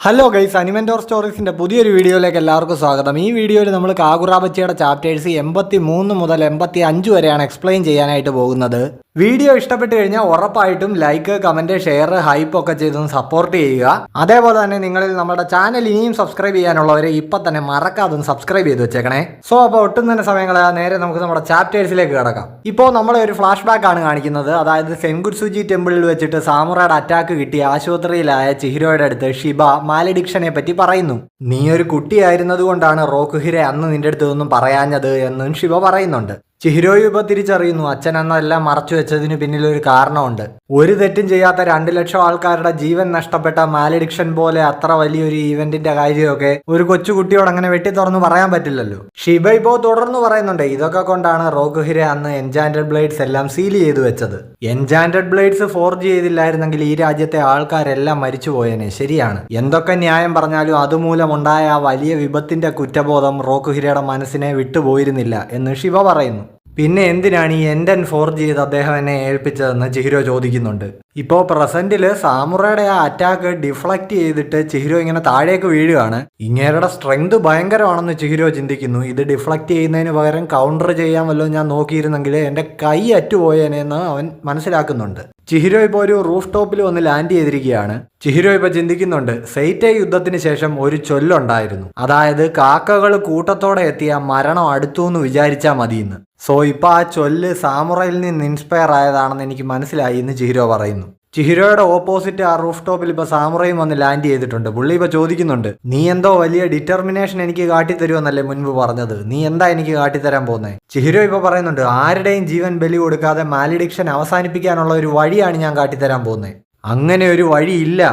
Hello guys, അനിമെൻറ്റോർ സ്റ്റോറീസിൻ്റെ പുതിയൊരു വീഡിയോയിലേക്ക് എല്ലാവർക്കും സ്വാഗതം. ഈ വീഡിയോയിൽ നമ്മൾ കാഗുറാബച്ചിയുടെ ചാപ്റ്റേഴ്സ് 83 മുതൽ 85 വരെയാണ് എക്സ്പ്ലെയിൻ ചെയ്യാനായിട്ട് പോകുന്നത്. വീഡിയോ ഇഷ്ടപ്പെട്ട് കഴിഞ്ഞാൽ ഉറപ്പായിട്ടും ലൈക്ക്, കമൻറ്റ്, ഷെയർ, ഹൈപ്പ് ഒക്കെ ചെയ്തൊന്ന് സപ്പോർട്ട് ചെയ്യുക. അതേപോലെ തന്നെ നിങ്ങളിൽ നമ്മുടെ ചാനൽ ഇനിയും സബ്സ്ക്രൈബ് ചെയ്യാനുള്ളവരെ ഇപ്പം തന്നെ മറക്കാതെ ഒന്ന് സബ്സ്ക്രൈബ് ചെയ്ത് വെച്ചേക്കണേ. സോ അപ്പോൾ ഒട്ടും തന്നെ സമയങ്ങളെ നേരെ നമുക്ക് നമ്മുടെ ചാപ്റ്റേഴ്സിലേക്ക് കിടക്കാം. ഇപ്പോൾ നമ്മളെ ഒരു ഫ്ലാഷ് ബാക്ക് ആണ് കാണിക്കുന്നത്. അതായത് സെൻഗുത്സുജി ടെമ്പിളിൽ വെച്ചിട്ട് സാമുറയുടെ അറ്റാക്ക് കിട്ടി ആശുപത്രിയിലായ ചിഹിരോയുടെ അടുത്ത് ഷിബ മാലഡിക്ഷനെ പറ്റി പറയുന്നു. നീ ഒരു കുട്ടിയായിരുന്നത് കൊണ്ടാണ് റോക്കുഹിരെ അന്ന് നിന്റെ അടുത്ത് ഒന്നും പറയാഞ്ഞത് എന്നും ഷിബ പറയുന്നുണ്ട്. ചിഹിരോയും ഇപ്പൊ തിരിച്ചറിയുന്നു അച്ഛൻ അന്നെല്ലാം മറച്ചു വെച്ചതിന് പിന്നിൽ ഒരു കാരണമുണ്ട്. ഒരു തെറ്റും ചെയ്യാത്ത 2 ലക്ഷം ആൾക്കാരുടെ ജീവൻ നഷ്ടപ്പെട്ട മാലഡിക്ഷൻ പോലെ അത്ര വലിയൊരു ഈവന്റിന്റെ കാര്യമൊക്കെ ഒരു കൊച്ചുകുട്ടിയോട് അങ്ങനെ വെട്ടി തുറന്നു പറയാൻ പറ്റില്ലല്ലോ. ഷിബ ഇപ്പോ തുടർന്ന് പറയുന്നുണ്ട് ഇതൊക്കെ കൊണ്ടാണ് റോക്കുഹിരെ അന്ന് എൻചാന്റഡ് ബ്ലേഡ്സ് എല്ലാം സീൽ ചെയ്തു വെച്ചത്. എൻചാന്റഡ് ബ്ലേഡ്സ് ഫോർജ് ചെയ്തില്ലായിരുന്നെങ്കിൽ ഈ രാജ്യത്തെ ആൾക്കാരെല്ലാം മരിച്ചുപോയേനെ. ശരിയാണ്, എന്തൊക്കെ ന്യായം പറഞ്ഞാലും അതുമൂലമുണ്ടായ ആ വലിയ വിപത്തിന്റെ കുറ്റബോധം റോക്കുഹിരയുടെ മനസ്സിനെ വിട്ടുപോയിരുന്നില്ല എന്ന് ഷിബ പറയുന്നു. പിന്നെ എന്തിനാണ് ഈ എൻഡൻ ഫോർജ് ചെയ്ത് അദ്ദേഹം എന്നെ ഏൽപ്പിച്ചതെന്ന് ചിഹിരോ ചോദിക്കുന്നുണ്ട്. ഇപ്പോൾ പ്രസന്റിൽ സാമുറയുടെ ആ അറ്റാക്ക് ഡിഫ്ലക്റ്റ് ചെയ്തിട്ട് ചിഹിരോ ഇങ്ങനെ താഴേക്ക് വീഴുകയാണ്. ഇങ്ങേരുടെ സ്ട്രെങ്ത് ഭയങ്കരമാണെന്ന് ചിഹിരോ ചിന്തിക്കുന്നു. ഇത് ഡിഫ്ലക്റ്റ് ചെയ്യുന്നതിന് പകരം കൗണ്ടർ ചെയ്യാൻ വല്ലതും ഞാൻ നോക്കിയിരുന്നെങ്കിൽ എൻ്റെ കൈ അറ്റുപോയേനെന്ന് അവൻ മനസ്സിലാക്കുന്നുണ്ട്. ചിഹിരോ ഇപ്പോൾ ഒരു റൂഫ് ടോപ്പിൽ വന്ന് ലാൻഡ് ചെയ്തിരിക്കുകയാണ്. ചിഹിരോ ഇപ്പൊ ചിന്തിക്കുന്നുണ്ട് സെയ്റ്റേ യുദ്ധത്തിന് ശേഷം ഒരു ചൊല്ലുണ്ടായിരുന്നു, അതായത് കാക്കകൾ കൂട്ടത്തോടെ എത്തിയ മരണം അടുത്തു എന്ന് വിചാരിച്ചാൽ മതിയെന്ന്. സോ ഇപ്പൊ ആ ചൊല്ല് സാമുറയിൽ നിന്ന് ഇൻസ്പയർ ആയതാണെന്ന് എനിക്ക് മനസ്സിലായി എന്ന് ചിഹിരോ പറയുന്നു. ചിഹിരോയുടെ ഓപ്പോസിറ്റ് ആ റൂഫ് ടോപ്പിൽ ഇപ്പൊ സാമുറയും വന്ന് ലാൻഡ് ചെയ്തിട്ടുണ്ട്. പുള്ളി ഇപ്പൊ ചോദിക്കുന്നുണ്ട് നീ എന്തോ വലിയ ഡിറ്റർമിനേഷൻ എനിക്ക് കാട്ടിത്തരുമെന്നല്ലേ മുൻപ് പറഞ്ഞത്, നീ എന്താ എനിക്ക് കാട്ടിത്തരാൻ പോകുന്നത്? ചിഹിരോ ഇപ്പൊ പറയുന്നുണ്ട് ആരുടെയും ജീവൻ ബലി കൊടുക്കാതെ മാലിഡിക്ഷൻ അവസാനിപ്പിക്കാനുള്ള ഒരു വഴിയാണ് ഞാൻ കാട്ടിത്തരാൻ പോകുന്നത്. അങ്ങനെ ഒരു വഴിയില്ല,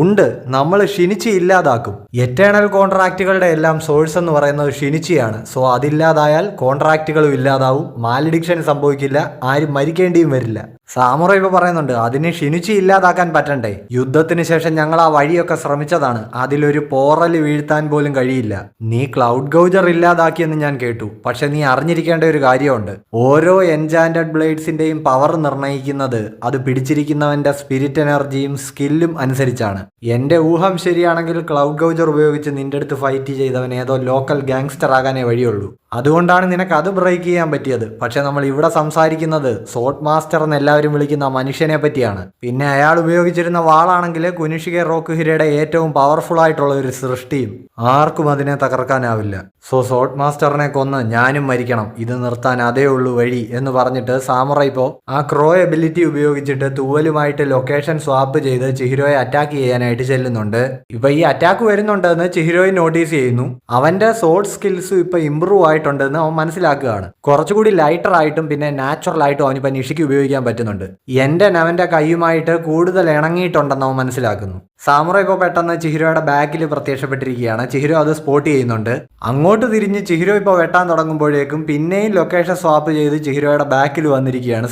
ഉണ്ട്. നമ്മൾ ഷിനിച്ചി ഇല്ലാതാക്കും. എറ്റേണൽ കോൺട്രാക്റ്റുകളുടെ എല്ലാം സോഴ്സ് എന്ന് പറയുന്നത് ഷിനിച്ചിയാണ്. സോ അതില്ലാതായാൽ കോൺട്രാക്റ്റുകളും ഇല്ലാതാവും, മാലിഡിക്ഷൻ സംഭവിക്കില്ല, ആരും മരിക്കേണ്ടിയും വരില്ല. സാമുറ ഇപ്പൊ പറയുന്നുണ്ട് അതിന് ഷിനിച്ചി ഇല്ലാതാക്കാൻ പറ്റണ്ടേ? യുദ്ധത്തിന് ശേഷം ഞങ്ങൾ ആ വഴിയൊക്കെ ശ്രമിച്ചതാണ്, അതിലൊരു പോറൽ വീഴ്ത്താൻ പോലും കഴിയില്ല. നീ ക്ലൗഡ് ഗൗജർ ഇല്ലാതാക്കിയെന്ന് ഞാൻ കേട്ടു. പക്ഷെ നീ അറിഞ്ഞിരിക്കേണ്ട ഒരു കാര്യമുണ്ട്, ഓരോ എൻചാന്റഡ് ബ്ലേഡ്സിന്റെയും പവർ നിർണ്ണയിക്കുന്നത് അത് പിടിച്ചിരിക്കുന്നവന്റെ സ്പിരിറ്റ് എനർജിയും സ്കില്ലും അനുസരിച്ചാണ്. എന്റെ ഊഹം ശരിയാണെങ്കിൽ ക്ലൗഡ് ഗൗജർ ഉപയോഗിച്ച് നിന്റെ അടുത്ത് ഫൈറ്റ് ചെയ്തവൻ ഏതോ ലോക്കൽ ഗാങ്സ്റ്റർ ആകാനേ വഴിയുള്ളൂ. അതുകൊണ്ടാണ് നിനക്ക് അത് ബ്രേക്ക് ചെയ്യാൻ പറ്റിയത്. പക്ഷെ നമ്മൾ ഇവിടെ സംസാരിക്കുന്നത് സോട്ട് മാസ്റ്റർ എന്ന് എല്ലാവരും വിളിക്കുന്ന മനുഷ്യനെ പറ്റിയാണ്. പിന്നെ അയാൾ ഉപയോഗിച്ചിരുന്ന വാളാണെങ്കിൽ കുനിഷിക റോക്കുഹിരയുടെ ഏറ്റവും പവർഫുൾ ആയിട്ടുള്ള ഒരു സൃഷ്ടിയും. ആർക്കും അതിനെ തകർക്കാനാവില്ല. സോ സോട്ട് മാസ്റ്ററിനെ കൊന്ന് ഞാനും മരിക്കണം, ഇത് നിർത്താൻ അതേ ഉള്ളൂ വഴി എന്ന് പറഞ്ഞിട്ട് സാമുറ ഇപ്പോ ആ ക്രോ എബിലിറ്റി ഉപയോഗിച്ചിട്ട് തൂവലുമായിട്ട് ലൊക്കേഷൻ സ്വാപ്പ് ചെയ്ത് ചിഹിരോയെ അറ്റാക്ക് ചെയ്യാനായിട്ട് ചെല്ലുന്നുണ്ട്. ഇപ്പൊ ഈ അറ്റാക്ക് വരുന്നുണ്ടെന്ന് ചിഹിരോയെ നോട്ടീസ് ചെയ്യുന്നു. അവന്റെ സോട്ട് സ്കിൽസും ഇപ്പൊ ഇമ്പ്രൂവ് ആയിട്ടുണ്ടെന്ന് അവൻ മനസ്സിലാക്കുകയാണ്. കുറച്ചുകൂടി ലൈറ്റർ ആയിട്ടും പിന്നെ നാച്ചുറൽ ആയിട്ടും അവനിപ്പോ നിഷിക്ക് ഉപയോഗിക്കാൻ പറ്റുന്നുണ്ട്. അവന്റെ കൈയുമായിട്ട് കൂടുതൽ ഇണങ്ങിയിട്ടുണ്ടെന്ന് അവൻ മനസ്സിലാക്കുന്നു. സാമുറ ഇപ്പോൾ പെട്ടെന്ന് ചിഹിരോയുടെ ബാക്കിൽ പ്രത്യക്ഷപ്പെട്ടിരിക്കുകയാണ്. ചിഹിരോ അത് സ്പോട്ട് ചെയ്യുന്നുണ്ട്. അങ്ങോട്ട് തിരിഞ്ഞ് ചിഹിരോ ഇപ്പോൾ വെട്ടാൻ തുടങ്ങുമ്പോഴേക്കും പിന്നെയും ലൊക്കേഷൻ സ്വാപ്പ് ചെയ്ത് ചിഹിരോയുടെ ബാക്കിൽ വന്നിരിക്കുകയാണ്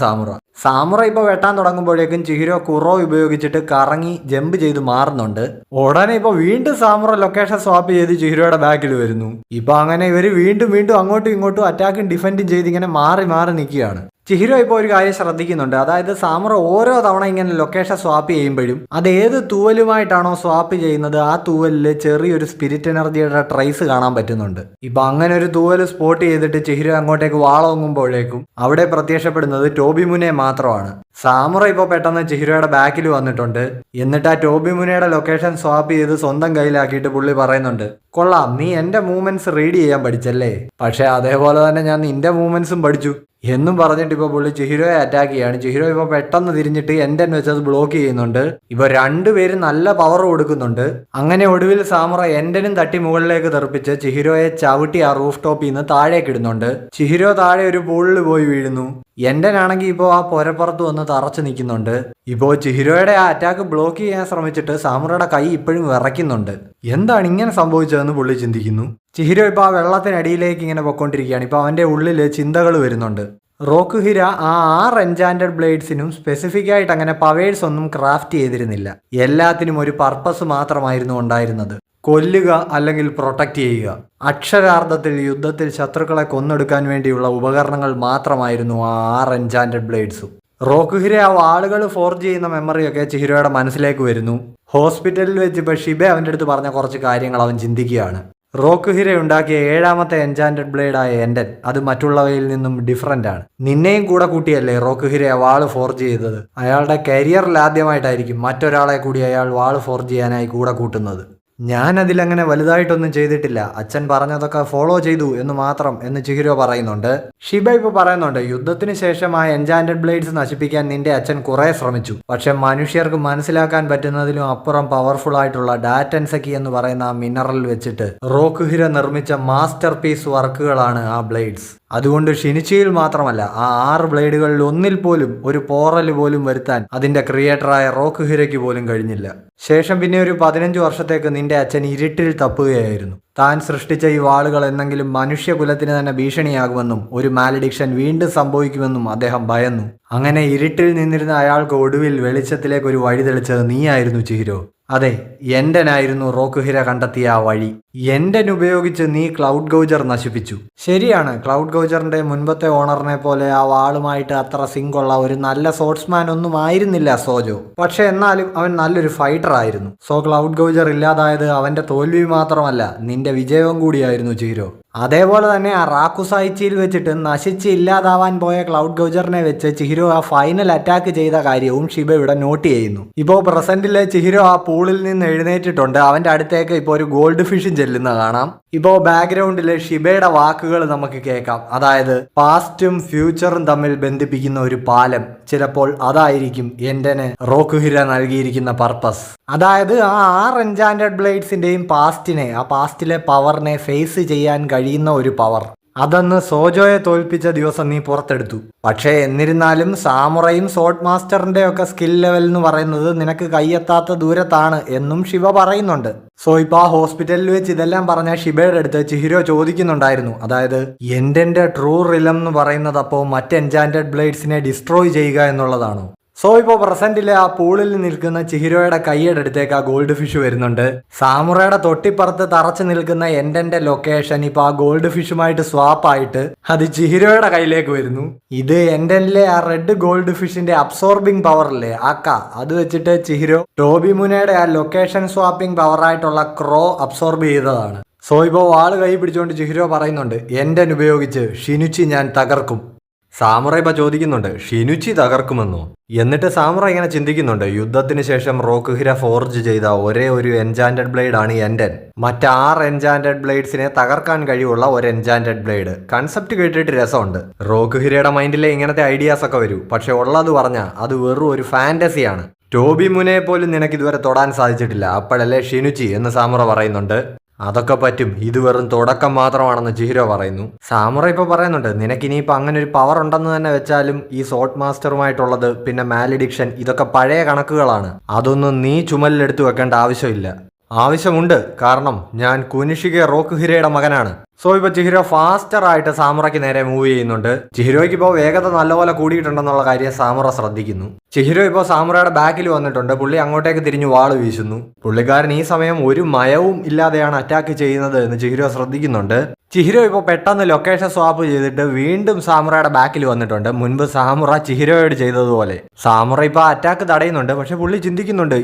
സാമുറ ഇപ്പോൾ വെട്ടാൻ തുടങ്ങുമ്പോഴേക്കും ചിഹിരോ കുറോ ഉപയോഗിച്ചിട്ട് കറങ്ങി ജമ്പ് ചെയ്ത് മാറുന്നുണ്ട്. ഉടനെ ഇപ്പോൾ വീണ്ടും സാമുറ ലൊക്കേഷൻ സ്വാപ്പ് ചെയ്ത് ചിഹിരോയുടെ ബാക്കിൽ വരുന്നു. ഇപ്പൊ അങ്ങനെ ഇവര് വീണ്ടും അങ്ങോട്ടും ഇങ്ങോട്ടും അറ്റാക്കും ഡിഫെൻഡും ചെയ്ത് ഇങ്ങനെ മാറി നിൽക്കുകയാണ്. ചിഹിരോ ഇപ്പോൾ ഒരു കാര്യം ശ്രദ്ധിക്കുന്നുണ്ട്, അതായത് സാമുറ ഓരോ തവണ ഇങ്ങനെ ലൊക്കേഷൻ സ്വാപ്പ് ചെയ്യുമ്പോഴും അത് ഏത് തൂവലുമായിട്ടാണോ സ്വാപ്പ് ചെയ്യുന്നത് ആ തൂവലില് ചെറിയൊരു സ്പിരിറ്റ് എനർജിയുടെ ട്രേസ് കാണാൻ പറ്റുന്നുണ്ട്. ഇപ്പൊ അങ്ങനെ ഒരു തൂവൽ സ്പോട്ട് ചെയ്തിട്ട് ചിഹിരോ അങ്ങോട്ടേക്ക് വാളോങ്ങുമ്പോഴേക്കും അവിടെ പ്രത്യക്ഷപ്പെടുന്നത് ടോബിമുനെ മാത്രമാണ്. സാമുറ ഇപ്പോൾ പെട്ടെന്ന് ചിഹിരോയുടെ ബാക്കിൽ വന്നിട്ടുണ്ട്. എന്നിട്ട് ആ ടോബിമുനയുടെ ലൊക്കേഷൻ സ്വാപ്പ് ചെയ്ത് സ്വന്തം കയ്യിലാക്കിയിട്ട് പുള്ളി പറയുന്നുണ്ട് കൊള്ളാം, നീ എന്റെ മൂവ്മെന്റ്സ് റീഡ് ചെയ്യാൻ പഠിച്ചല്ലേ, പക്ഷെ അതേപോലെ തന്നെ ഞാൻ നിന്റെ മൂവ്മെന്റ്സും പഠിച്ചു എന്നും പറഞ്ഞിട്ട് ഇപ്പോൾ പുള്ളി ചിഹിരോയെ അറ്റാക്ക് ചെയ്യാണ്. ചിഹിരോ ഇപ്പോൾ പെട്ടെന്ന് തിരിഞ്ഞിട്ട് എൻഡൻ വെച്ചത് ബ്ലോക്ക് ചെയ്യുന്നുണ്ട്. ഇപ്പൊ രണ്ടുപേരും നല്ല പവർ കൊടുക്കുന്നുണ്ട്. അങ്ങനെ ഒടുവിൽ സാമുറ എൻഡനും തട്ടി മുകളിലേക്ക് തെറിപ്പിച്ച് ചിഹിരോയെ ചവിട്ടി ആ റൂഫ് ടോപ്പിൽ നിന്ന് താഴേക്ക് ഇടുന്നുണ്ട്. ചിഹിരോ താഴെ ഒരു പൂളിൽ പോയി വീഴുന്നു. എൻഡനാണെങ്കിൽ ഇപ്പോൾ ആ പൊരപ്പുറത്ത് വന്ന് തറച്ചു നിൽക്കുന്നുണ്ട്. ഇപ്പോൾ ചിഹിരോയുടെ ആ അറ്റാക്ക് ബ്ലോക്ക് ചെയ്യാൻ ശ്രമിച്ചിട്ട് സാമുറയുടെ കൈ ഇപ്പോഴും വിറയ്ക്കുന്നുണ്ട്. എന്താണ് ഇങ്ങനെ സംഭവിച്ചതെന്ന് പുള്ളി ചിന്തിക്കുന്നു. ചിഹിരോ ഇപ്പോൾ ആ വെള്ളത്തിനടിയിലേക്ക് ഇങ്ങനെ പൊയ്ക്കൊണ്ടിരിക്കുകയാണ്. ഇപ്പോൾ അവന്റെ ഉള്ളിൽ ചിന്തകൾ വരുന്നുണ്ട്. റോക്കുഹിര ആ 6 എൻചാന്റഡ് ബ്ലേഡ്സിനും സ്പെസിഫിക് ആയിട്ട് അങ്ങനെ പവേഴ്സ് ഒന്നും ക്രാഫ്റ്റ് ചെയ്തിരുന്നില്ല. എല്ലാത്തിനും ഒരു പർപ്പസ് മാത്രമായിരുന്നു ഉണ്ടായിരുന്നത്, കൊല്ലുക അല്ലെങ്കിൽ പ്രൊട്ടക്റ്റ് ചെയ്യുക. അക്ഷരാർത്ഥത്തിൽ യുദ്ധത്തിൽ ശത്രുക്കളെ കൊന്നൊടുക്കാൻ വേണ്ടിയുള്ള ഉപകരണങ്ങൾ മാത്രമായിരുന്നു ആ 6 എൻചാന്റഡ് ബ്ലേഡ്സും. റോക്കുഹിര ആ വാളുകൾ ഫോർജ് ചെയ്യുന്ന മെമ്മറിയൊക്കെ ചിഹിരോയുടെ മനസ്സിലേക്ക് വരുന്നു. ഹോസ്പിറ്റലിൽ വെച്ച് ഇപ്പോൾ ഷിബ അവൻ്റെ അടുത്ത് പറഞ്ഞ കുറച്ച് കാര്യങ്ങൾ അവൻ ചിന്തിക്കുകയാണ്. റോക്കുഹിര ഉണ്ടാക്കിയ 7ാമത്തെ എൻചാൻറ്റഡ് ബ്ലേഡായ എൻഡൻ അത് മറ്റുള്ളവയിൽ നിന്നും ഡിഫറൻ്റ് ആണ്. നിന്നെയും കൂടെ കൂട്ടിയല്ലേ റോക്കുഹിര വാള് ഫോർജ് ചെയ്തത്. അയാളുടെ കരിയറിൽ ആദ്യമായിട്ടായിരിക്കും മറ്റൊരാളെ കൂടി അയാൾ വാള് ഫോർജ് ചെയ്യാനായി കൂടെ കൂട്ടുന്നത്. ഞാൻ അതിലങ്ങനെ വലുതായിട്ടൊന്നും ചെയ്തിട്ടില്ല, അച്ഛൻ പറഞ്ഞതൊക്കെ ഫോളോ ചെയ്തു എന്ന് മാത്രം എന്ന് ചിഹിരോ പറയുന്നുണ്ട്. ഷിബ ഇപ്പോൾ പറയുന്നുണ്ട്, യുദ്ധത്തിന് ശേഷം ആ എൻചാൻറ്റഡ് ബ്ലേഡ്സ് നശിപ്പിക്കാൻ നിന്റെ അച്ഛൻ കുറെ ശ്രമിച്ചു. പക്ഷെ മനുഷ്യർക്ക് മനസ്സിലാക്കാൻ പറ്റുന്നതിലും അപ്പുറം പവർഫുൾ ആയിട്ടുള്ള ഡാറ്റൻസക്കി എന്ന് പറയുന്ന ആ മിനറൽ വെച്ചിട്ട് റോക്കുഹിര നിർമ്മിച്ച മാസ്റ്റർ പീസ് വർക്കുകളാണ് ആ ബ്ലേഡ്സ്. അതുകൊണ്ട് ഷിനിച്ചിയിൽ മാത്രമല്ല ആ 6 ബ്ലേഡുകളിൽ ഒന്നിൽ പോലും ഒരു പോറൽ പോലും വരുത്താൻ അതിന്റെ ക്രിയേറ്ററായ റോക്കുഹിരയ്ക്ക് പോലും കഴിഞ്ഞില്ല. ശേഷം പിന്നെ ഒരു 15 വർഷത്തേക്ക് നിന്റെ അച്ഛൻ ഇരുട്ടിൽ തപ്പുകയായിരുന്നു. താൻ സൃഷ്ടിച്ച ഈ വാളുകൾ എന്നെങ്കിലും മനുഷ്യകുലത്തിന് തന്നെ ഭീഷണിയാകുമെന്നും ഒരു മാലഡിക്ഷൻ വീണ്ടും സംഭവിക്കുമെന്നും അദ്ദേഹം ഭയന്നു. അങ്ങനെ ഇരുട്ടിൽ നിന്നിരുന്ന അയാൾക്ക് ഒടുവിൽ വെളിച്ചത്തിലേക്ക് ഒരു വഴി തെളിച്ചത് നീയായിരുന്നു ചിഹിരോ. അതെ, എൻഡനായിരുന്നു റോക്കുഹിര കണ്ടെത്തിയ ആ വഴി. എൻഡൻ ഉപയോഗിച്ച് നീ ക്ലൗഡ് ഗൗജർ നശിപ്പിച്ചു. ശരിയാണ്, ക്ലൗഡ് ഗൗജറിന്റെ മുൻപത്തെ ഓണറിനെ പോലെ ആ വാളുമായിട്ട് അത്ര സിങ്കുള്ള ഒരു നല്ല സോർട്സ്മാൻ ഒന്നും ആയിരുന്നില്ല സോജോ. പക്ഷെ എന്നാലും അവൻ നല്ലൊരു ഫൈറ്റർ ആയിരുന്നു. സോ ക്ലൗഡ് ഗൗജർ ഇല്ലാതായത് അവന്റെ തോൽവി മാത്രമല്ല, നിന്റെ വിജയവും കൂടിയായിരുന്നു ചിഹിരോ. അതേപോലെ തന്നെ ആ റാക്കുസായിച്ചിയിൽ വെച്ചിട്ട് നശിച്ച് ഇല്ലാതാവാൻ പോയ ക്ലൗഡ് ഗൗജറിനെ വെച്ച് ചിഹിരോ ആ ഫൈനൽ അറ്റാക്ക് ചെയ്ത കാര്യവും ഷിബ ഇവിടെ നോട്ട് ചെയ്യുന്നു. ഇപ്പോൾ പ്രസന്റിലെ ചിഹിരോ ആ പൂളിൽ നിന്ന് എഴുന്നേറ്റിട്ടുണ്ട്. അവന്റെ അടുത്തേക്ക് ഇപ്പോൾ ഒരു ഗോൾഡ് ഫിഷും ചെല്ലുന്ന കാണാം. ഇപ്പോൾ ബാക്ക്ഗ്രൗണ്ടിലെ ഷിബയുടെ വാക്കുകൾ നമുക്ക് കേൾക്കാം. അതായത് പാസ്റ്റും ഫ്യൂച്ചറും തമ്മിൽ ബന്ധിപ്പിക്കുന്ന ഒരു പാലം. ചിലപ്പോൾ അതായിരിക്കും എൻഡന് റോക്കുഹിര നൽകിയിരിക്കുന്ന പർപ്പസ്. അതായത് ആ 6 എൻചാൻറ്റഡ് ബ്ലേഡ്സിന്റെയും പാസ്റ്റിനെ, ആ പാസ്റ്റിലെ പവറിനെ ഫേസ് ചെയ്യാൻ കഴിയുന്ന ഒരു പവർ. അതന്ന് സോജോയെ തോൽപ്പിച്ച ദിവസം നീ പുറത്തെടുത്തു. പക്ഷേ എന്നിരുന്നാലും സാമുറയും സോർട്ട് മാസ്റ്ററിന്റെ ഒക്കെ സ്കിൽ ലെവൽ എന്ന് പറയുന്നത് നിനക്ക് കയ്യെത്താത്ത ദൂരത്താണ് എന്നും ഷിബ പറയുന്നുണ്ട്. സോ ഇപ്പൊ ആ ഹോസ്പിറ്റലിൽ വെച്ച് ഇതെല്ലാം പറഞ്ഞ ഷിബയുടെ അടുത്ത് ചിഹിരോ ചോദിക്കുന്നുണ്ടായിരുന്നു, അതായത് എൻഡന്റെ ട്രൂ റിലം എന്ന് പറയുന്നത് അപ്പോൾ മറ്റ് എൻചാൻറ്റഡ് ബ്ലേഡ്സിനെ ഡിസ്ട്രോയ് ചെയ്യുക എന്നുള്ളതാണോ? സോ ഇപ്പോൾ പ്രസന്റിലെ ആ പൂളിൽ നിൽക്കുന്ന ചിഹിരോയുടെ കൈയുടെ അടുത്തേക്ക് ആ ഗോൾഡ് ഫിഷ് വരുന്നുണ്ട്. സാമുറയുടെ തൊട്ടിപ്പുറത്ത് തറച്ചു നിൽക്കുന്ന എൻഡന്റെ ലൊക്കേഷൻ ഇപ്പൊ ആ ഗോൾഡ് ഫിഷുമായിട്ട് സ്വാപ്പായിട്ട് അത് ചിഹിരോയുടെ കയ്യിലേക്ക് വരുന്നു. ഇത് എൻഡനിലെ ആ റെഡ് ഗോൾഡ് ഫിഷിന്റെ അബ്സോർബിംഗ് പവർ അല്ലേ ആക്ക, അത് വെച്ചിട്ട് ചിഹിരോ ടോബി മുനയുടെ ആ ലൊക്കേഷൻ സ്വാപ്പിംഗ് പവറായിട്ടുള്ള ക്രോ അബ്സോർബ് ചെയ്തതാണ്. സോ ഇപ്പോൾ വാള് കൈ പിടിച്ചുകൊണ്ട് ചിഹിരോ പറയുന്നുണ്ട്, എൻഡൻ ഉപയോഗിച്ച് ഷിനുച്ചി ഞാൻ തകർക്കും. സാമുറ ഇപ്പൊ ചോദിക്കുന്നുണ്ട്, ഷിനുച്ചി തകർക്കുമെന്നോ? എന്നിട്ട് സാമുറ ഇങ്ങനെ ചിന്തിക്കുന്നുണ്ട്, യുദ്ധത്തിന് ശേഷം റോക്കുഹിര ഫോർജ് ചെയ്ത ഒരേ ഒരു എൻചാൻറ്റഡ് ബ്ലേഡ് ആണ് എൻഡൻ. മറ്റ് 6 എൻചാൻറ്റഡ് ബ്ലേഡ്സിനെ തകർക്കാൻ കഴിവുള്ള ഒരു എൻചാൻറ്റഡ് ബ്ലേഡ്. കൺസെപ്റ്റ് കേട്ടിട്ട് രസമുണ്ട്. റോക്കുഹിരയുടെ മൈൻഡിലെ ഇങ്ങനത്തെ ഐഡിയാസ് ഒക്കെ വരൂ. പക്ഷെ ഉള്ളത് പറഞ്ഞാൽ അത് വെറും ഒരു ഫാന്റസിയാണ്. ടോബി മുനയെ പോലും നിനക്ക് ഇതുവരെ തൊടാൻ സാധിച്ചിട്ടില്ല, അപ്പോഴല്ലേ ഷിനുച്ചി എന്ന് സാമുറ പറയുന്നുണ്ട്. അതൊക്കെ പറ്റും, ഇത് വെറും തുടക്കം മാത്രമാണെന്ന് ചിഹിരോ പറയുന്നു. സാമുറ ഇപ്പോൾ പറയുന്നുണ്ട്, നിനക്കിനിയിപ്പോൾ അങ്ങനെ ഒരു പവർ ഉണ്ടെന്ന് തന്നെ വെച്ചാലും ഈ സോർട്ട് മാസ്റ്ററുമായിട്ടുള്ളത് പിന്നെ മാലിഡിക്ഷൻ ഇതൊക്കെ പഴയ കണക്കുകളാണ്. അതൊന്നും നീ ചുമലിലെടുത്ത് വെക്കേണ്ട ആവശ്യമില്ല. ആവശ്യമുണ്ട്, കാരണം ഞാൻ കുനിഷിക റോക്കുഹിരയുടെ മകനാണ്. സോ ഇപ്പോൾ ചിഹിരോ ഫാസ്റ്റർ ആയിട്ട് സാമുറയ്ക്ക് നേരെ മൂവ് ചെയ്യുന്നുണ്ട്. ചിഹിരോയ്ക്ക് ഇപ്പോൾ വേഗത നല്ലപോലെ കൂടിയിട്ടുണ്ടെന്നുള്ള കാര്യം സാമുറ ശ്രദ്ധിക്കുന്നു. ചിഹിരോ ഇപ്പോൾ സാമുറയുടെ ബാക്കിൽ വന്നിട്ടുണ്ട്. പുള്ളി അങ്ങോട്ടേക്ക് തിരിഞ്ഞു വാള് വീശുന്നു. പുള്ളിക്കാരൻ ഈ സമയം ഒരു മയവും ഇല്ലാതെയാണ് അറ്റാക്ക് ചെയ്യുന്നത് എന്ന് ചിഹിരോ ശ്രദ്ധിക്കുന്നുണ്ട്. ചിഹിരോ ഇപ്പോൾ പെട്ടെന്ന് ലൊക്കേഷൻ സ്വാപ്പ് ചെയ്തിട്ട് വീണ്ടും സാമുറയുടെ ബാക്കിൽ വന്നിട്ടുണ്ട്. മുൻപ് സാമുറ ചിഹിരോയോട് ചെയ്തതുപോലെ. സാമുറ ഇപ്പോൾ അറ്റാക്ക് തടയുന്നുണ്ട്. പക്ഷെ പുള്ളി ചിന്തിക്കുന്നുണ്ട്,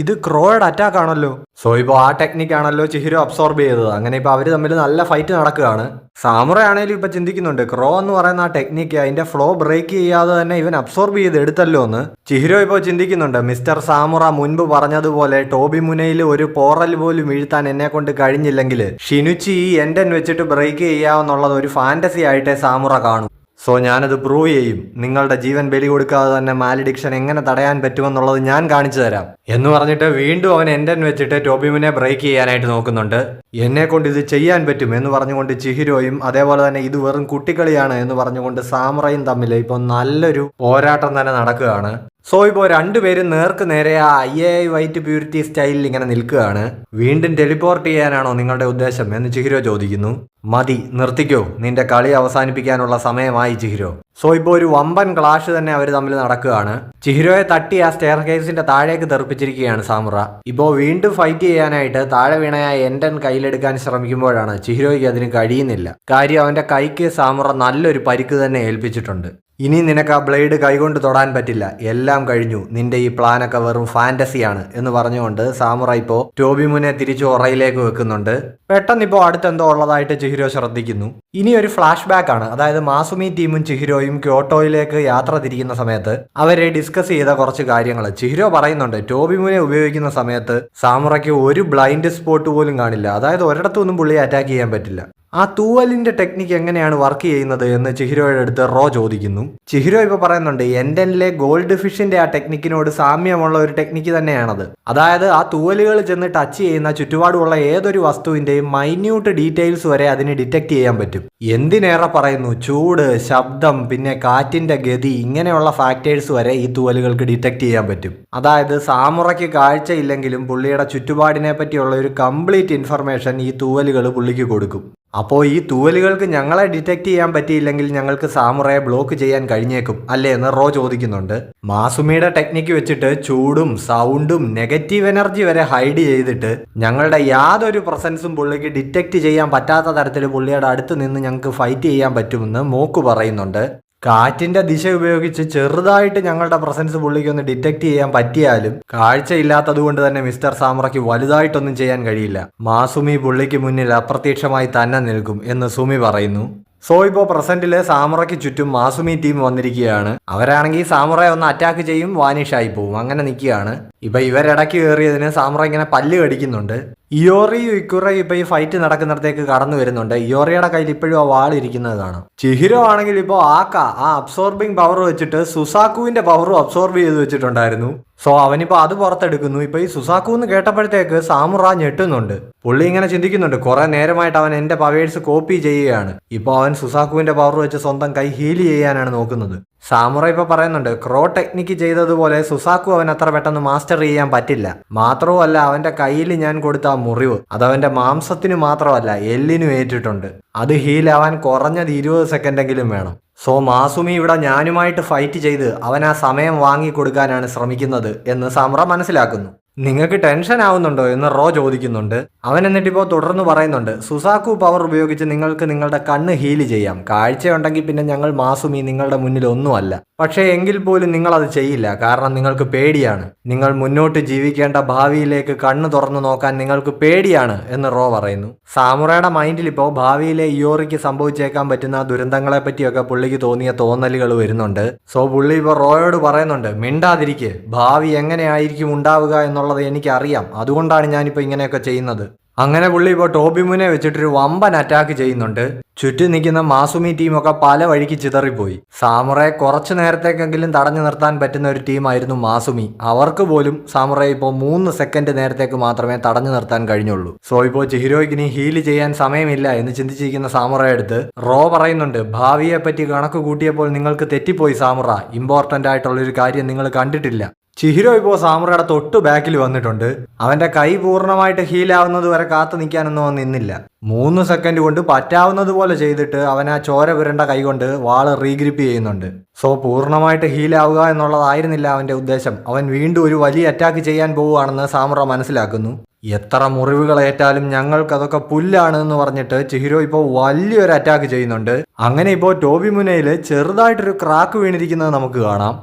ഇത് ക്രോയുടെ അറ്റാക്ക് ആണല്ലോ. സോ ഇപ്പോൾ ആ ടെക്നിക്കാണല്ലോ ചിഹിരോ അബ്സോർബ് ചെയ്തത്. അങ്ങനെ ഇപ്പോൾ അവർ തമ്മിൽ നല്ല ഫൈറ്റ് നടക്കുകയാണ്. സാമുറ ആണെങ്കിലും ഇപ്പൊ ചിന്തിക്കുന്നുണ്ട്, ക്രോ എന്ന് പറയുന്ന ആ ടെക്നിക്ക് അതിന്റെ ഫ്ലോ ബ്രേക്ക് ചെയ്യാതെ തന്നെ ഇവൻ അബ്സോർബ് ചെയ്ത് എടുത്തല്ലോ എന്ന്. ചിഹിരോ ഇപ്പോൾ ചിന്തിക്കുന്നുണ്ട്, മിസ്റ്റർ സാമുറ മുൻപ് പറഞ്ഞതുപോലെ ടോബി മുനയിൽ ഒരു പോറൽ പോലും വീഴ്ത്താൻ എന്നെ കൊണ്ട് കഴിഞ്ഞില്ലെങ്കിൽ ഷിനുച്ചി ഈ എൻഡൻ വെച്ചിട്ട് ബ്രേക്ക് ചെയ്യാവുന്നുള്ളത് ഒരു ഫാന്റസി ആയിട്ടേ സാമുറ കാണും. സോ ഞാനത് പ്രൂവ് ചെയ്യും. നിങ്ങളുടെ ജീവൻ ബലി കൊടുക്കാതെ തന്നെ മാലിഡിക്ഷൻ എങ്ങനെ തടയാൻ പറ്റുമെന്നുള്ളത് ഞാൻ കാണിച്ചു തരാം എന്ന് പറഞ്ഞിട്ട് വീണ്ടും അവൻ എൻഡൻ വെച്ചിട്ട് ടോബിമുനെ ബ്രേക്ക് ചെയ്യാനായിട്ട് നോക്കുന്നുണ്ട്. എന്നെ കൊണ്ട് ഇത് ചെയ്യാൻ പറ്റും എന്ന് പറഞ്ഞുകൊണ്ട് ചിഹിരോയും അതേപോലെ തന്നെ ഇത് വെറും കുട്ടിക്കളിയാണ് എന്ന് പറഞ്ഞുകൊണ്ട് സാമുറയും തമ്മിൽ ഇപ്പോൾ നല്ലൊരു പോരാട്ടം തന്നെ നടക്കുകയാണ്. സോ ഇപ്പോൾ രണ്ടുപേരും നേർക്ക് നേരെ ആ IAI വൈറ്റ് പ്യൂരിറ്റി സ്റ്റൈലിൽ ഇങ്ങനെ നിൽക്കുകയാണ്. വീണ്ടും ടെലിപ്പോർട്ട് ചെയ്യാനാണോ നിങ്ങളുടെ ഉദ്ദേശം എന്ന് ചിഹിരോ ചോദിക്കുന്നു. മതി, നിർത്തിക്കോ, നിന്റെ കളി അവസാനിപ്പിക്കാനുള്ള സമയമായി ചിഹിരോ. സോ ഇപ്പോൾ ഒരു വമ്പൻ ക്ലാഷ് തന്നെ അവർ തമ്മിൽ നടക്കുകയാണ്. ചിഹിരോയെ തട്ടി ആ സ്റ്റെയർ കേസിന്റെ താഴേക്ക് തെറിപ്പിച്ചിരിക്കുകയാണ് സാമുറ. ഇപ്പോൾ വീണ്ടും ഫൈറ്റ് ചെയ്യാനായിട്ട് താഴെ വീണയായ എൻഡൻ കയ്യിലെടുക്കാൻ ശ്രമിക്കുമ്പോഴാണ് ചിഹിരോയ്ക്ക് അതിന് കഴിയുന്നില്ല. കാര്യം അവന്റെ കൈക്ക് സാമുറ നല്ലൊരു പരിക്ക് തന്നെ ഏൽപ്പിച്ചിട്ടുണ്ട്. ഇനി നിനക്ക് ആ ബ്ലേഡ് കൈകൊണ്ട് തൊടാൻ പറ്റില്ല, എല്ലാം കഴിഞ്ഞു, നിന്റെ ഈ പ്ലാനൊക്കെ വെറും ഫാന്റസിയാണ് എന്ന് പറഞ്ഞുകൊണ്ട് സാമുറായി ഇപ്പോൾ ടോബിമുനെ തിരിച്ചു ഒറയിലേക്ക് വെക്കുന്നുണ്ട്. പെട്ടെന്ന് ഇപ്പോൾ അടുത്തെന്തോ ഉള്ളതായിട്ട് ചിഹിരോ ശ്രദ്ധിക്കുന്നു. ഇനി ഒരു ഫ്ലാഷ് ബാക്ക് ആണ്. അതായത് മാസുമി ടീമും ചിഹിരോയും ക്യോട്ടോയിലേക്ക് യാത്ര തിരിക്കുന്ന സമയത്ത് അവരെ ഡിസ്കസ് ചെയ്ത കുറച്ച് കാര്യങ്ങൾ ചിഹിരോ പറയുന്നുണ്ട്. ടോബിമുനെ ഉപയോഗിക്കുന്ന സമയത്ത് സാമുറയ്ക്ക് ഒരു ബ്ലൈൻഡ് സ്പോട്ട് പോലും കാണില്ല. അതായത് ഒരിടത്തൊന്നും പുള്ളിയെ അറ്റാക്ക് ചെയ്യാൻ പറ്റില്ല. ആ തൂവലിന്റെ ടെക്നിക്ക് എങ്ങനെയാണ് വർക്ക് ചെയ്യുന്നത് എന്ന് ചിഹിരോയുടെ അടുത്ത് റോ ചോദിക്കുന്നു. ചിഹിരോ ഇപ്പോൾ പറയുന്നുണ്ട് എൻഡനിലെ ഗോൾഡ് ഫിഷിന്റെ ആ ടെക്നിക്കിനോട് സാമ്യമുള്ള ഒരു ടെക്നിക്ക് തന്നെയാണത്. അതായത് ആ തൂവലുകൾ ചെന്ന് ടച്ച് ചെയ്യുന്ന ചുറ്റുപാടുമുള്ള ഏതൊരു വസ്തുവിന്റെയും മൈന്യൂട്ട് ഡീറ്റെയിൽസ് വരെ അതിന് ഡിറ്റക്ട് ചെയ്യാൻ പറ്റും. എന്തിനേറെ പറയുന്നു, ചൂട്, ശബ്ദം, പിന്നെ കാറ്റിന്റെ ഗതി, ഇങ്ങനെയുള്ള ഫാക്ടേഴ്സ് വരെ ഈ തൂവലുകൾക്ക് ഡിറ്റക്ട് ചെയ്യാൻ പറ്റും. അതായത് സാമുറയ്ക്ക് കാഴ്ചയില്ലെങ്കിലും പുള്ളിയുടെ ചുറ്റുപാടിനെ പറ്റിയുള്ള ഒരു കംപ്ലീറ്റ് ഇൻഫർമേഷൻ ഈ തൂവലുകൾ പുള്ളിക്ക് കൊടുക്കും. അപ്പോൾ ഈ തൂവലുകൾക്ക് ഞങ്ങളെ ഡിറ്റക്ട് ചെയ്യാൻ പറ്റിയില്ലെങ്കിൽ ഞങ്ങൾക്ക് സാമുറയെ ബ്ലോക്ക് ചെയ്യാൻ കഴിഞ്ഞേക്കും അല്ലേ എന്ന് റോ ചോദിക്കുന്നുണ്ട്. മാസുമിയുടെ ടെക്നിക്ക് വെച്ചിട്ട് ചൂടും സൗണ്ടും നെഗറ്റീവ് എനർജി വരെ ഹൈഡ് ചെയ്തിട്ട് ഞങ്ങളുടെ യാതൊരു പ്രസൻസും പുള്ളിക്ക് ഡിറ്റക്ട് ചെയ്യാൻ പറ്റാത്ത തരത്തിൽ പുള്ളിയുടെ അടുത്ത് നിന്ന് ഞങ്ങൾക്ക് ഫൈറ്റ് ചെയ്യാൻ പറ്റുമെന്ന് മോക്ക് പറയുന്നുണ്ട്. കാറ്റിന്റെ ദിശ ഉപയോഗിച്ച് ചെറുതായിട്ട് ഞങ്ങളുടെ പ്രസൻസ് പുള്ളിക്ക് ഒന്ന് ഡിറ്റക്ട് ചെയ്യാൻ പറ്റിയാലും കാഴ്ചയില്ലാത്തത് കൊണ്ട് തന്നെ മിസ്റ്റർ സാമുറയ്ക്ക് വലുതായിട്ടൊന്നും ചെയ്യാൻ കഴിയില്ല. മാസുമി പുള്ളിക്ക് മുന്നിൽ അപ്രത്യക്ഷമായി തന്നെ നിൽക്കും എന്ന് സുമി പറയുന്നു. സോ ഇപ്പോൾ പ്രസന്റില് സാമുറയ്ക്ക് ചുറ്റും മാസുമി ടീം വന്നിരിക്കുകയാണ്. അവരാണെങ്കിൽ സാമുറയെ ഒന്ന് അറ്റാക്ക് ചെയ്യും, വാനിഷായി പോവും, അങ്ങനെ നിൽക്കുകയാണ്. ഇപ്പൊ ഇവരിടയ്ക്ക് കയറിയതിന് സാമുറ ഇങ്ങനെ പല്ല് കടിക്കുന്നുണ്ട്. ഇയോറിയും ഇക്കുറയും ഇപ്പൊ ഈ ഫൈറ്റ് നടക്കുന്നിടത്തേക്ക് കടന്നു വരുന്നുണ്ട്. ഇയോറിയുടെ കയ്യിൽ ഇപ്പോഴും ആ വാൾ ഇരിക്കുന്നത് കാണാം. ചിഹിരോ ആണെങ്കിൽ ഇപ്പോൾ ആ അബ്സോർബിംഗ് പവർ വെച്ചിട്ട് സുസാക്കുവിന്റെ പവറും അബ്സോർബ് ചെയ്ത് വെച്ചിട്ടുണ്ടായിരുന്നു. സോ അവനിപ്പോ അത് പുറത്തെടുക്കുന്നു. ഇപ്പൊ ഈ സുസാക്കു എന്ന് കേട്ടപ്പോഴത്തേക്ക് സാമുറ ഞെട്ടുന്നുണ്ട്. പുള്ളി ഇങ്ങനെ ചിന്തിക്കുന്നുണ്ട്, കുറെ നേരമായിട്ട് അവൻ എന്റെ പവേഴ്സ് കോപ്പി ചെയ്യുകയാണ്. ഇപ്പൊ അവൻ സുസാക്കുവിന്റെ പവർ വെച്ച് സ്വന്തം കൈ ഹീൽ ചെയ്യാനാണ് നോക്കുന്നത്. സാമുറ ഇപ്പൊ പറയുന്നുണ്ട് ക്രോ ടെക്നിക്ക് ചെയ്തതുപോലെ സുസാക്കു അവൻ അത്ര പെട്ടെന്ന് മാസ്റ്റർ ചെയ്യാൻ പറ്റില്ല. മാത്രവുമല്ല അവന്റെ കയ്യിൽ ഞാൻ കൊടുത്ത ആ മുറിവ് അതവന്റെ മാംസത്തിന് മാത്രമല്ല എല്ലിനും ഏറ്റിട്ടുണ്ട്. അത് ഹീലാവാൻ കുറഞ്ഞത് 20 സെക്കൻഡെങ്കിലും വേണം. സോ മാസുമി ഇവിടെ ഞാനുമായിട്ട് ഫൈറ്റ് ചെയ്ത് അവൻ ആ സമയം വാങ്ങിക്കൊടുക്കാനാണ് ശ്രമിക്കുന്നത് എന്ന് സാമുറ മനസ്സിലാക്കുന്നു. നിങ്ങൾക്ക് ടെൻഷൻ ആവുന്നുണ്ടോ എന്ന് റോ ചോദിക്കുന്നുണ്ട്. അവൻ എന്നിട്ടിപ്പോൾ തുടർന്ന് പറയുന്നുണ്ട്, സുസാക്കു പവർ ഉപയോഗിച്ച് നിങ്ങൾക്ക് നിങ്ങളുടെ കണ്ണ് ഹീൽ ചെയ്യാം. കാഴ്ചയുണ്ടെങ്കിൽ പിന്നെ ഞങ്ങൾ മാസുമി നിങ്ങളുടെ മുന്നിൽ ഒന്നുമല്ല. പക്ഷേ എങ്കിൽ പോലും നിങ്ങൾ അത് ചെയ്യില്ല, കാരണം നിങ്ങൾക്ക് പേടിയാണ്. നിങ്ങൾ മുന്നോട്ട് ജീവിക്കേണ്ട ഭാവിയിലേക്ക് കണ്ണ് തുറന്നു നോക്കാൻ നിങ്ങൾക്ക് പേടിയാണ് എന്ന് റോ പറയുന്നു. സാമുറയുടെ മൈൻഡിൽ ഇപ്പോൾ ഭാവിയിലെ ഇയോറിക്ക് സംഭവിച്ചേക്കാൻ പറ്റുന്ന ദുരന്തങ്ങളെ പറ്റിയൊക്കെ പുള്ളിക്ക് തോന്നിയ തോന്നലുകൾ വരുന്നുണ്ട്. സോ പുള്ളി ഇപ്പോൾ റോയോട് പറയുന്നുണ്ട്, മിണ്ടാതിരിക്കെ, ഭാവി എങ്ങനെയായിരിക്കും ഉണ്ടാവുക എന്നുള്ളത് എനിക്കറിയാം, അതുകൊണ്ടാണ് ഞാനിപ്പോൾ ഇങ്ങനെയൊക്കെ ചെയ്യുന്നത്. അങ്ങനെ പുള്ളി ഇപ്പോൾ ടോബിമുനെ വെച്ചിട്ടൊരു വമ്പൻ അറ്റാക്ക് ചെയ്യുന്നുണ്ട്. ചുറ്റും നിൽക്കുന്ന മാസുമി ടീമൊക്കെ പല വഴിക്ക് ചിതറിപ്പോയി. സാമുറയെ കുറച്ചു നേരത്തേക്കെങ്കിലും തടഞ്ഞു നിർത്താൻ പറ്റുന്ന ഒരു ടീമായിരുന്നു മാസുമി. അവർക്ക് പോലും സാമുറയെ ഇപ്പോൾ 3 സെക്കൻഡ് നേരത്തേക്ക് മാത്രമേ തടഞ്ഞു നിർത്താൻ കഴിഞ്ഞുള്ളൂ. സോ ഇപ്പോൾ ചിഹിരോയ്ക്ക് ഇനി ഹീൽ ചെയ്യാൻ സമയമില്ല എന്ന് ചിന്തിച്ചിരിക്കുന്ന സാമുറയെ അടുത്ത് റോ പറയുന്നുണ്ട്, ഭാവിയെ പറ്റി കണക്ക് കൂട്ടിയപ്പോൾ നിങ്ങൾക്ക് തെറ്റിപ്പോയി സാമുറ. ഇമ്പോർട്ടന്റ് ആയിട്ടുള്ളൊരു കാര്യം നിങ്ങൾ കണ്ടിട്ടില്ല. ചിഹിരോ ഇപ്പോൾ സാമുറയുടെ തൊട്ടു ബാക്കിൽ വന്നിട്ടുണ്ട്. അവന്റെ കൈ പൂർണ്ണമായിട്ട് ഹീലാവുന്നത് വരെ കാത്തു നിൽക്കാനൊന്നും അവൻ നിന്നില്ല. 3 സെക്കൻഡ് കൊണ്ട് പറ്റാവുന്നത് പോലെ ചെയ്തിട്ട് അവൻ ആ ചോര പുരണ്ട കൈ കൊണ്ട് വാള് റീഗ്രിപ്പ് ചെയ്യുന്നുണ്ട്. സോ പൂർണ്ണമായിട്ട് ഹീലാവുക എന്നുള്ളതായിരുന്നില്ല അവന്റെ ഉദ്ദേശം. അവൻ വീണ്ടും ഒരു വലിയ അറ്റാക്ക് ചെയ്യാൻ പോവുകയാണെന്ന് സാമുറ മനസ്സിലാക്കുന്നു. എത്ര മുറിവുകളേറ്റാലും ഞങ്ങൾക്കതൊക്കെ പുല്ലാണ് എന്ന് പറഞ്ഞിട്ട് ചിഹിരോ ഇപ്പോൾ വലിയൊരു അറ്റാക്ക് ചെയ്യുന്നുണ്ട്. അങ്ങനെ ഇപ്പോൾ ടോബിമുനയിൽ ചെറുതായിട്ടൊരു ക്രാക്ക് വീണിരിക്കുന്നത് നമുക്ക് കാണാം.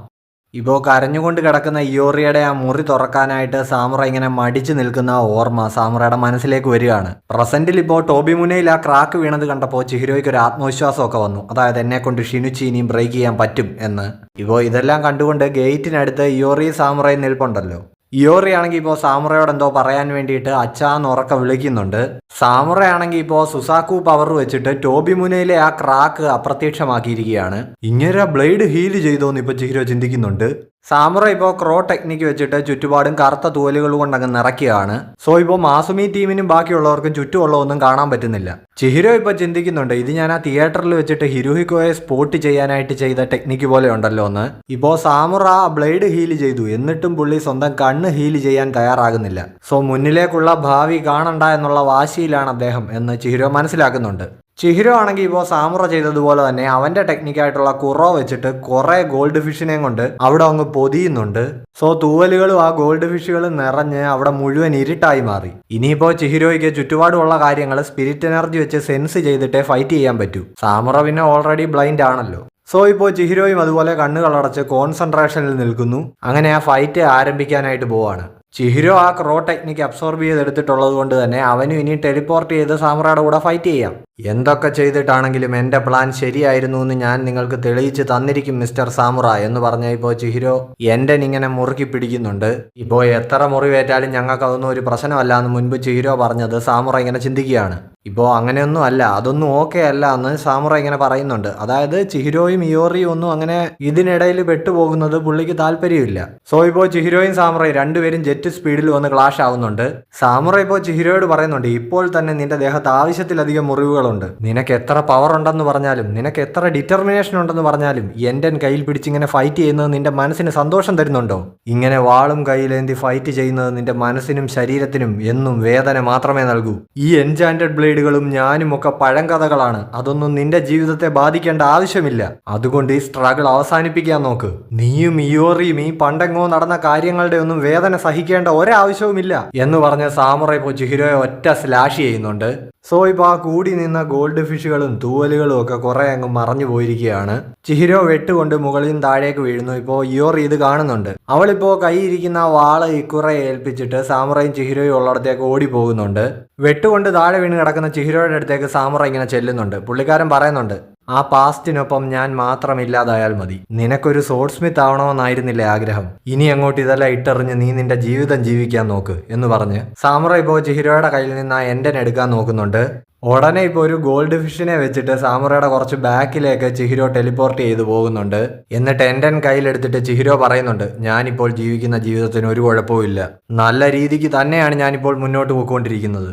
ഇപ്പോൾ കരഞ്ഞുകൊണ്ട് കിടക്കുന്ന ഇയോറിയുടെ ആ മുറി തുറക്കാനായിട്ട് സാമുറ ഇങ്ങനെ മടിച്ചു നിൽക്കുന്ന ഓർമ്മ സാമുറയുടെ മനസ്സിലേക്ക് വരികയാണ്. പ്രസന്റിൽ ഇപ്പോൾ ടോബിമുനയിൽ ആ ക്രാക്ക് വീണത് കണ്ടപ്പോൾ ചിഹിരോയ്ക്ക് ഒരു ആത്മവിശ്വാസമൊക്കെ വന്നു. അതായത് എന്നെ കൊണ്ട് ഷിനുച്ചി ഇനിയും ബ്രേക്ക് ചെയ്യാൻ പറ്റും എന്ന്. ഇപ്പോൾ ഇതെല്ലാം കണ്ടുകൊണ്ട് ഗേറ്റിനടുത്ത് ഇയോറി സാമുറയിൽ നിൽപ്പുണ്ടല്ലോ. ഇയോറി ആണെങ്കിൽ ഇപ്പോൾ സാമുറയോട് എന്തോ പറയാൻ വേണ്ടിയിട്ട് അച്ഛാന്ന് ഉറക്കം വിളിക്കുന്നുണ്ട്. സാമുറ ആണെങ്കിൽ ഇപ്പോൾ സുസാക്കു പവർ വെച്ചിട്ട് ടോബിമുനയിലെ ആ ക്രാക്ക് അപ്രത്യക്ഷമാക്കിയിരിക്കുകയാണ്. ഇങ്ങനെ ബ്ലേഡ് ഹീൽ ചെയ്തോന്ന് ഇപ്പോൾ ചിഹിരോ ചിന്തിക്കുന്നുണ്ട്. സാമുറ ഇപ്പോൾ ക്രോ ടെക്നിക്ക് വെച്ചിട്ട് ചുറ്റുപാടും കറുത്ത തൂവലുകൾ കൊണ്ടങ്ങ് നിറയ്ക്കുകയാണ്. സോ ഇപ്പോൾ മാസുമി ടീമിനും ബാക്കിയുള്ളവർക്കും ചുറ്റുമുള്ള ഒന്നും കാണാൻ പറ്റുന്നില്ല. ചിഹിരോ ഇപ്പോൾ ചിന്തിക്കുന്നുണ്ട്, ഇത് ഞാൻ ആ തിയേറ്ററിൽ വെച്ചിട്ട് ഹിരോഹിക്കോയെ സ്പോട്ട് ചെയ്യാനായിട്ട് ചെയ്ത ടെക്നിക്ക് പോലെ ഉണ്ടല്ലോ എന്ന്. ഇപ്പോൾ സാമുറ ആ ബ്ലേഡ് ഹീൽ ചെയ്തു, എന്നിട്ടും പുള്ളി സ്വന്തം കണ്ണ് ഹീൽ ചെയ്യാൻ തയ്യാറാകുന്നില്ല. സോ മുന്നിലേക്കുള്ള ഭാവി കാണണ്ട എന്നുള്ള വാശിയിലാണ് അദ്ദേഹം എന്ന് ചിഹിരോ മനസ്സിലാക്കുന്നുണ്ട്. ചിഹിരോ ആണെങ്കിൽ ഇപ്പോൾ സാമുറ ചെയ്തതുപോലെ തന്നെ അവന്റെ ടെക്നിക്കായിട്ടുള്ള കുറോ വെച്ചിട്ട് കുറെ ഗോൾഡ് ഫിഷിനെയും കൊണ്ട് അവിടെ അങ്ങ് പൊതിയുന്നുണ്ട്. സോ തൂവലുകളും ആ ഗോൾഡ് ഫിഷുകളും നിറഞ്ഞ് അവിടെ മുഴുവൻ ഇരുട്ടായി മാറി. ഇനിയിപ്പോൾ ചിഹിരോയ്ക്ക് ചുറ്റുപാടുമുള്ള കാര്യങ്ങൾ സ്പിരിറ്റ് എനർജി വെച്ച് സെൻസ് ചെയ്തിട്ടേ ഫൈറ്റ് ചെയ്യാൻ പറ്റൂ. സാമുറ പിന്നെ ഓൾറെഡി ബ്ലൈൻഡ് ആണല്ലോ. സോ ഇപ്പോൾ ചിഹിരോയും അതുപോലെ കണ്ണുകളടച്ച് കോൺസെൻട്രേഷനിൽ നിൽക്കുന്നു. അങ്ങനെ ആ ഫൈറ്റ് ആരംഭിക്കാനായിട്ട് പോവാണ്. ചിഹിരോ ആ ക്രോ ടെക്നിക്ക് അബ്സോർബ് ചെയ്തെടുത്തിട്ടുള്ളത് കൊണ്ട് തന്നെ അവനും ഇനി ടെലിപ്പോർട്ട് ചെയ്ത് സാമുറയുടെ കൂടെ ഫൈറ്റ് ചെയ്യാം. എന്തൊക്കെ ചെയ്തിട്ടാണെങ്കിലും എൻ്റെ പ്ലാൻ ശരിയായിരുന്നു എന്ന് ഞാൻ നിങ്ങൾക്ക് തെളിയിച്ച് തന്നിരിക്കും മിസ്റ്റർ സാമുറ എന്ന് പറഞ്ഞ ഇപ്പോൾ ചിഹിരോ എൻ്റെ ഇങ്ങനെ മുറുക്കി പിടിക്കുന്നുണ്ട്. ഇപ്പോൾ എത്ര മുറിവേറ്റാലും ഞങ്ങൾക്ക് അതൊന്നും ഒരു പ്രശ്നമല്ല എന്ന് മുൻപ് ചിഹിരോ പറഞ്ഞത് സാമുറ ഇങ്ങനെ ചിന്തിക്കുകയാണ്. ഇപ്പോൾ അങ്ങനെയൊന്നും അല്ല, അതൊന്നും ഓക്കെ അല്ല എന്ന് സാമുറ ഇങ്ങനെ പറയുന്നുണ്ട്. അതായത് ചിഹിരോയും ഇയോറിയും ഒന്നും അങ്ങനെ ഇതിനിടയിൽ പെട്ടുപോകുന്നത് പുള്ളിക്ക് താല്പര്യമില്ല. സോ ഇപ്പോൾ ചിഹിരോയും സാമുറയും രണ്ടുപേരും ജെറ്റ് സ്പീഡിൽ വന്ന് ക്ലാഷ് ആവുന്നുണ്ട്. സാമുറ ഇപ്പോൾ ചിഹിരോയോട് പറയുന്നുണ്ട്, ഇപ്പോൾ തന്നെ നിന്റെ ദേഹത്ത് ആവശ്യത്തിലധികം മുറിവുകളുണ്ട്. നിനക്ക് എത്ര പവർ ഉണ്ടെന്ന് പറഞ്ഞാലും നിനക്ക് എത്ര ഡിറ്റർമിനേഷൻ ഉണ്ടെന്ന് പറഞ്ഞാലും എൻ്റെ കയ്യിൽ പിടിച്ചിങ്ങനെ ഫൈറ്റ് ചെയ്യുന്നത് നിന്റെ മനസ്സിന് സന്തോഷം തരുന്നുണ്ടോ? ഇങ്ങനെ വാളും കയ്യിലേന്തി ഫൈറ്റ് ചെയ്യുന്നത് നിന്റെ മനസ്സിനും ശരീരത്തിനും എന്നും വേദന മാത്രമേ നൽകൂ. ഈ എൻചാന്റഡ് ബ്ലേഡുകളും ഞാനും ഒക്കെ പഴങ്കഥകളാണ്. അതൊന്നും നിന്റെ ജീവിതത്തെ ബാധിക്കേണ്ട ആവശ്യമില്ല. അതുകൊണ്ട് ഈ സ്ട്രഗിൾ അവസാനിപ്പിക്കാൻ നോക്ക്. നീയും ഇയോറിയും ഈ പണ്ടെങ്ങോ നടന്ന കാര്യങ്ങളുടെ ഒന്നും വേദന സഹിക്കേണ്ട ഒരാവശ്യവുമില്ല എന്ന് പറഞ്ഞ് സാമുറ ഇപ്പോൾ ചിഹിരോയെ ഒറ്റ സ്ലാഷ് ചെയ്യുന്നുണ്ട്. സോ ഇപ്പോൾ ആ കൂടി നിന്ന ഗോൾഡ് ഫിഷുകളും തൂവലുകളും ഒക്കെ കുറെ അങ്ങ് മറഞ്ഞു പോയിരിക്കുകയാണ്. ചിഹിരോ വെട്ടുകൊണ്ട് മുകളിൽ നിന്ന് താഴേക്ക് വീഴുന്നു. ഇപ്പോൾ ഇയോറി ഇത് കാണുന്നുണ്ട്. അവളിപ്പോൾ കൈയിരിക്കുന്ന ആ വാള് ഇക്കുറെ ഏൽപ്പിച്ചിട്ട് സാമുറയും ചിഹിരോയും ഉള്ളിടത്തേക്ക് ഓടി പോകുന്നുണ്ട്. വെട്ടുകൊണ്ട് താഴെ വീണ് കിടക്കുന്ന ചിഹിരോയുടെ അടുത്തേക്ക് സാമുറ ഇങ്ങനെ ചെല്ലുന്നുണ്ട്. പുള്ളിക്കാരൻ പറയുന്നുണ്ട്, ആ പാസ്റ്റിനൊപ്പം ഞാൻ മാത്രമില്ലാതായാൽ മതി. നിനക്കൊരു സോഡ് സ്മിത്ത് ആവണമെന്നായിരുന്നില്ലേ ആഗ്രഹം? ഇനി അങ്ങോട്ട് ഇതെല്ലാം ഇട്ടെറിഞ്ഞ് നീ നിന്റെ ജീവിതം ജീവിക്കാൻ നോക്ക് എന്ന് പറഞ്ഞ് സാമുറ ഇപ്പോൾ ചിഹിരോയുടെ കയ്യിൽ നിന്ന് ആ എൻഡൻ എടുക്കാൻ നോക്കുന്നുണ്ട്. ഉടനെ ഇപ്പോൾ ഒരു ഗോൾഡ് ഫിഷിനെ വെച്ചിട്ട് സാമുറയുടെ കുറച്ച് ബാക്കിലേക്ക് ചിഹിരോ ടെലിപ്പോർട്ട് ചെയ്തു പോകുന്നുണ്ട്. എന്നിട്ട് എൻഡൻ കയ്യിലെടുത്തിട്ട് ചിഹിരോ പറയുന്നുണ്ട്, ഞാനിപ്പോൾ ജീവിക്കുന്ന ജീവിതത്തിന് ഒരു കുഴപ്പവും. നല്ല രീതിക്ക് തന്നെയാണ് ഞാനിപ്പോൾ മുന്നോട്ട് പോയിക്കൊണ്ടിരിക്കുന്നത്.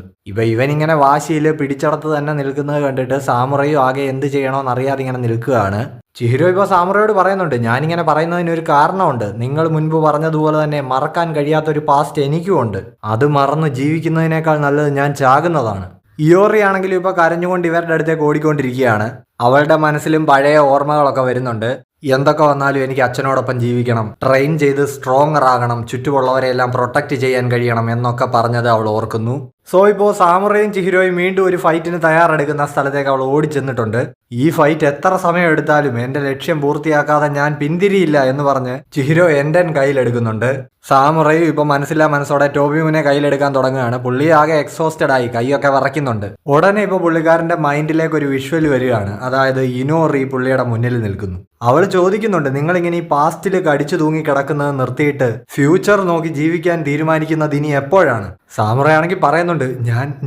ഇവനിങ്ങനെ വാശിയിൽ പിടിച്ചടത്ത് തന്നെ നിൽക്കുന്നത് കണ്ടിട്ട് സാമുറയും ആകെ എന്ത് ചെയ്യണമെന്ന് അറിയാതെ ഇങ്ങനെ നിൽക്കുകയാണ്. ചിഹിരോ ഇപ്പോൾ സാമുറയോട് പറയുന്നുണ്ട്, ഞാനിങ്ങനെ പറയുന്നതിനൊരു കാരണമുണ്ട്. നിങ്ങൾ മുൻപ് പറഞ്ഞതുപോലെ തന്നെ മറക്കാൻ കഴിയാത്തൊരു പാസ്റ്റ് എനിക്കുമുണ്ട്. അത് മറന്ന് ജീവിക്കുന്നതിനേക്കാൾ നല്ലത് ഞാൻ ചാകുന്നതാണ്. ഇയോറി ആണെങ്കിലും ഇപ്പോൾ കരഞ്ഞുകൊണ്ട് ഇവരുടെ അടുത്തേക്ക് ഓടിക്കൊണ്ടിരിക്കുകയാണ്. അവളുടെ മനസ്സിലും പഴയ ഓർമ്മകളൊക്കെ വരുന്നുണ്ട്. എന്തൊക്കെ വന്നാലും എനിക്ക് അച്ഛനോടൊപ്പം ജീവിക്കണം, ട്രെയിൻ ചെയ്ത് സ്ട്രോങ്ങർ ആകണം, ചുറ്റുമുള്ളവരെല്ലാം പ്രൊട്ടക്റ്റ് ചെയ്യാൻ കഴിയണം എന്നൊക്കെ പറഞ്ഞത് അവൾ ഓർക്കുന്നു. സോ ഇപ്പോൾ സാമുറയും ചിഹിരോയും വീണ്ടും ഒരു ഫൈറ്റിന് തയ്യാറെടുക്കുന്ന സ്ഥലത്തേക്ക് അവൾ ഓടിച്ചെന്നിട്ടുണ്ട്. ഈ ഫൈറ്റ് എത്ര സമയം എടുത്താലും എന്റെ ലക്ഷ്യം പൂർത്തിയാക്കാതെ ഞാൻ പിന്തിരിയില്ല എന്ന് പറഞ്ഞ് ചിഹിരോ എൻഡൻ കയ്യിലെടുക്കുന്നുണ്ട്. സാമുറയും ഇപ്പൊ മനസ്സില്ലാ മനസ്സോടെ ടോബിമുനെ കയ്യിലെടുക്കാൻ തുടങ്ങുകയാണ്. പുള്ളി ആകെ എക്സോസ്റ്റഡ് ആയി, കൈയൊക്കെ വിറയ്ക്കുന്നുണ്ട്. ഉടനെ ഇപ്പോൾ പുള്ളിക്കാരന്റെ മൈൻഡിലേക്ക് ഒരു വിഷ്വൽ വരികയാണ്. അതായത് ഇനോറി പുള്ളിയുടെ മുന്നിൽ നിൽക്കുന്നു. അവൾ ചോദിക്കുന്നുണ്ട്, നിങ്ങളിങ്ങനെ ഈ പാസ്റ്റിൽ കടിച്ചു തൂങ്ങി കിടക്കുന്നത് നിർത്തിയിട്ട് ഫ്യൂച്ചർ നോക്കി ജീവിക്കാൻ തീരുമാനിക്കുന്നത് ഇനി എപ്പോഴാണ്? സാമുറയാണെങ്കിൽ പറയുന്നുണ്ട്,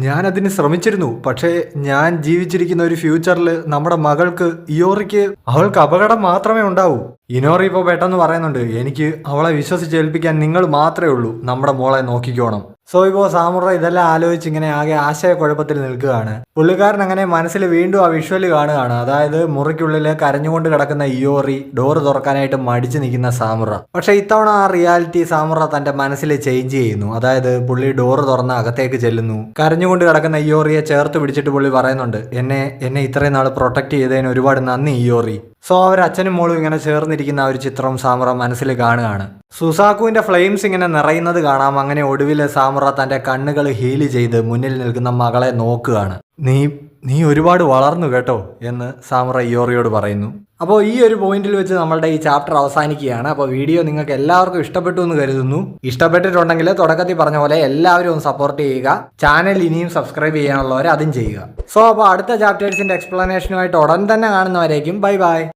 ഞാൻ അതിന് ശ്രമിച്ചിരുന്നു. പക്ഷേ ഞാൻ ജീവിച്ചിരിക്കുന്ന ഒരു ഫ്യൂച്ചറിൽ നമ്മുടെ മകൾക്ക് ഇയോറിക്ക് അവൾക്ക് അപകടം മാത്രമേ ഉണ്ടാവൂ. ഇനോറി ഇപ്പോൾ പെട്ടെന്ന് പറയുന്നുണ്ട്, എനിക്ക് അവളെ വിശ്വസിച്ചേൽപ്പിക്കാൻ നിങ്ങൾ മാത്രമേ ഉള്ളൂ. നമ്മുടെ മോളെ നോക്കിക്കോണം. സോ ഇപ്പോൾ സാമുറ ഇതെല്ലാം ആലോചിച്ച് ഇങ്ങനെ ആകെ ആശയക്കുഴപ്പത്തിൽ നിൽക്കുകയാണ്. പുള്ളിക്കാരൻ അങ്ങനെ മനസ്സിൽ വീണ്ടും ആ വിഷ്വല് കാണുകയാണ്. അതായത് മുറിക്കുള്ളിൽ കരഞ്ഞുകൊണ്ട് കിടക്കുന്ന ഇയോറി, ഡോറ് തുറക്കാനായിട്ട് മടിച്ചു നിൽക്കുന്ന സാമുറ. പക്ഷെ ഇത്തവണ ആ റിയാലിറ്റി സാമുറ തന്റെ മനസ്സിൽ ചേഞ്ച് ചെയ്യുന്നു. അതായത് പുള്ളി ഡോറ് തുറന്ന് അകത്തേക്ക് ചെല്ലുന്നു. കരഞ്ഞുകൊണ്ട് കിടക്കുന്ന ഇയോറിയെ ചേർത്ത് പിടിച്ചിട്ട് പുള്ളി പറയുന്നുണ്ട്, എന്നെ ഇത്രയും നാൾ പ്രൊട്ടക്ട് ചെയ്തതിന് ഒരുപാട് നന്ദി ഇയോറി. സോ അവർ അച്ഛനും മോളും ഇങ്ങനെ ചേർന്നിരിക്കുന്ന ഒരു ചിത്രം സാമുറ മനസ്സിൽ കാണുകയാണ്. സുസാക്കുവിന്റെ ഫ്ലെയിംസ് ഇങ്ങനെ നിറയുന്നത് കാണാം. അങ്ങനെ ഒടുവിൽ സാമുറ തന്റെ കണ്ണുകൾ ഹീല് ചെയ്ത് മുന്നിൽ നിൽക്കുന്ന മകളെ നോക്കുകയാണ്. നീ ഒരുപാട് വളർന്നു കേട്ടോ എന്ന് സാമുറ ഇയോറിയോട് പറയുന്നു. അപ്പോൾ ഈ ഒരു പോയിന്റിൽ വെച്ച് നമ്മളുടെ ഈ ചാപ്റ്റർ അവസാനിക്കുകയാണ്. അപ്പോൾ വീഡിയോ നിങ്ങൾക്ക് എല്ലാവർക്കും ഇഷ്ടപ്പെട്ടു എന്ന് കരുതുന്നു. ഇഷ്ടപ്പെട്ടിട്ടുണ്ടെങ്കിൽ തുടക്കത്തിൽ പറഞ്ഞ പോലെ എല്ലാവരും ഒന്ന് സപ്പോർട്ട് ചെയ്യുക. ചാനൽ ഇനിയും സബ്സ്ക്രൈബ് ചെയ്യാനുള്ളവരെ അതും ചെയ്യുക. സോ അപ്പോൾ അടുത്ത ചാപ്റ്റേഴ്സിന്റെ എക്സ്പ്ലനേഷനുമായിട്ട് ഉടൻ തന്നെ കാണുന്നവരേക്കും ബൈ ബൈ.